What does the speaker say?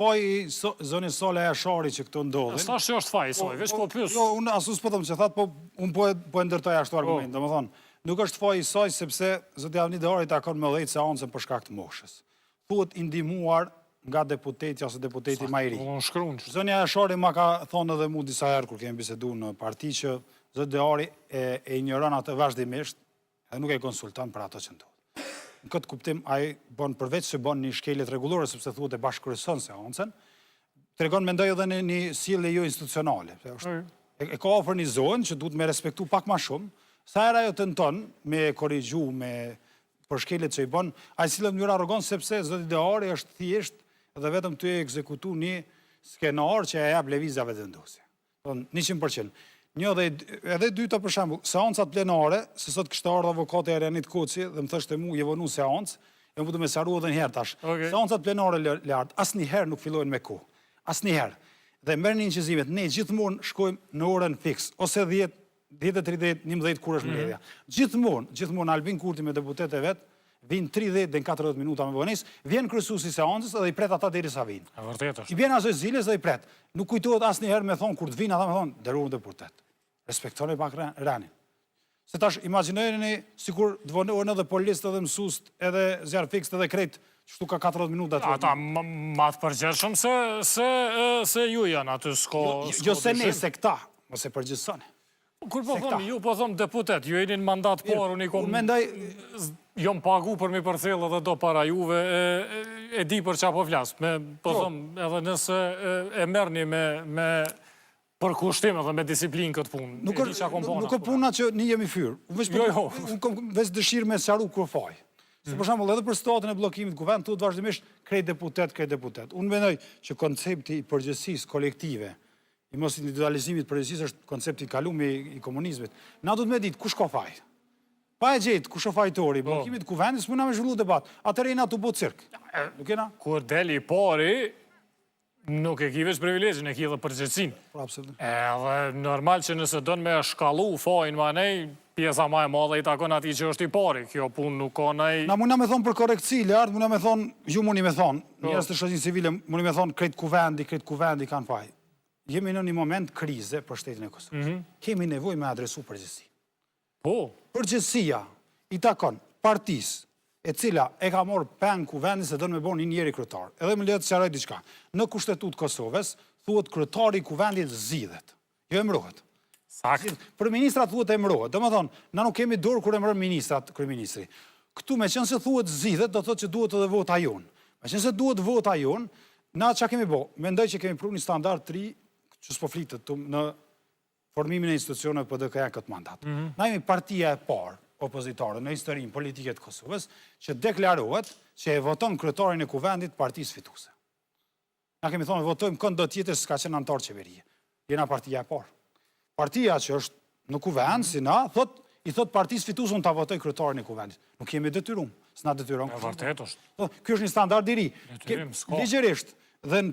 faji zoni Sole e Ashari që këto ndodhin. Sa që është faji soj, veç po plus. Jo, unë asus po thëmë që thatë, po unë po e ndërtoj ashtu argument. Dhe më thonë, nuk është faji soj sepse zoti Avni Dehori takon me 10 seancën për shkak të moshës. Thuhet i ndihmuar nga deputeti ose deputeti më i ri. Zoni Ashari ma ka thonë edhe mu disa herë kur kemi biseduar në parti që zoti Dehori e ignoron atë vazhdimisht edhe nuk e konsulton për ato që ndodh. Në këtë kuptim, ai bën përveç se bën një shkelje rregullore sepse thuhet e bashkëkryeson seancën, tregon mendoj edhe në një sjellje jo institucionale. E ka ofrnizohen që duhet me respektu pak më shumë, sa herë ajo tenton me korrigju me për shkeljet që i bën, ai sillet në mënyrë arrogant sepse zoti Dehori është thjesht dhe vetëm ty e ekzekutu një skenar që e jap lëvizjave vendosje. 100%. Një dhe edhe dyta për shembull, seancat plenare, se sot kishte ardhur avokati Erianit Koçi dhe më thoshte mu je vonu seancë, e mu do më saru edhe një herë tash. Seancat plenare lart asnjëherë nuk fillojnë me kohë. Asnjëherë. Dhe merrni inqizimet, ne gjithmonë shkojmë në orën fiks, ose 10, 10:30, 11 kur është mbledhja. Gjithmonë Albin Kurti me deputetët e vet vinë 30 dhe 40 minuta me vonesë, vjen kryesuesi i seancës dhe i pret ata derisa vinë. E vërtetë është. I vjen asoj ziles dhe i pret. Nuk kujtohet asnjëherë me thon kur të vinë ata me thon nderuar deputet. Respektoni pak ranin. Se tash imagjinojeni sikur të vonohen edhe policët edhe mësuest, edhe zjarr fiks edhe krejt, çtu ka 40 minuta aty. Ata ma të përgjithshëm se ju janë aty s'ka. Jo se ne, se këta, mos e përgjithsoni. Kur po thëmë, ju po thëmë deputet, ju jeni në mandat por, unë i kom... Jo më pagu për mi përcjellë edhe do para juve, e di për qa po flasë. Po thëmë, edhe nëse e merrni me përkushtim edhe me disiplinë këtë punë. Nuk është puna që një jemi fyrë. Unë kom veç dëshirë me sqaru kur faj. Se për shembull edhe për statën e bllokimit kuvend, thuhet vazhdimisht krejt deputet. Unë mendoj që koncepti i përgjegjësisë kolektive, i mos individualizimit përgjithësisë është koncepti i kaluar i komunizmit. Na duhet me ditë kush ka faj. Pa e gjetë kush është fajtori, bllokimit kuvendit s'mund na me zhvillu debat. Atëherë jena tu bë cirk. Nuk jena? Kur deli pari, nuk e ki veç privilegjin, e ki edhe përgjegjësinë. Po absolutisht. Edhe normal që nëse don me shkallu fajin manej, pjesa më e madhe i takon atij që është i pari. Kjo punë nuk ka ndaj. Na mund na me thon për korrektësi lart, mund na me thon, ju mundi me thon, njerëz të shoqërisë civile mundi me thon krejt kuvendi kanë faj. Jemi në një moment krize për shtetin e Kosovës. Kemi nevojë me adresu përgjegjësi. Po. Përgjegjësia i takon partisë e cila e ka marrë peng kuvendin se don me bën një njeri kryetar. Edhe më lehet të sqaroj diçka. Në Kushtetutë Kosovës thuhet kryetari i kuvendit zgjidhet. Jo emërohet. Sakt. Për ministrat thuhet emërohet. Domethënë, na nuk kemi dorë kur emëron ministrat, kryeministri. Këtu meqense thuhet zgjidhet, do thotë që duhet edhe vota jon. Meqense duhet vota jon, na çka kemi bë? Mendoj që kemi pru një standard të ri që s'po flitet në formimin e institucioneve PDK-ja këtë mandat. Na jemi partia e parë opozitare në historinë politike të Kosovës që deklarohet që e voton kryetarin e kuvendit partisë fituese. Na kemi thonë votojmë kënd do tjetër s'ka qenë antar qeverie. Jena partia e parë. Partia që është në kuvend, si na, i thot partisë fituese unë ta votoj kryetarin e kuvendit. Nuk jemi detyruar, s'na detyron. E vërtetë është. Ky është një standard i ri. Ligjërisht dhe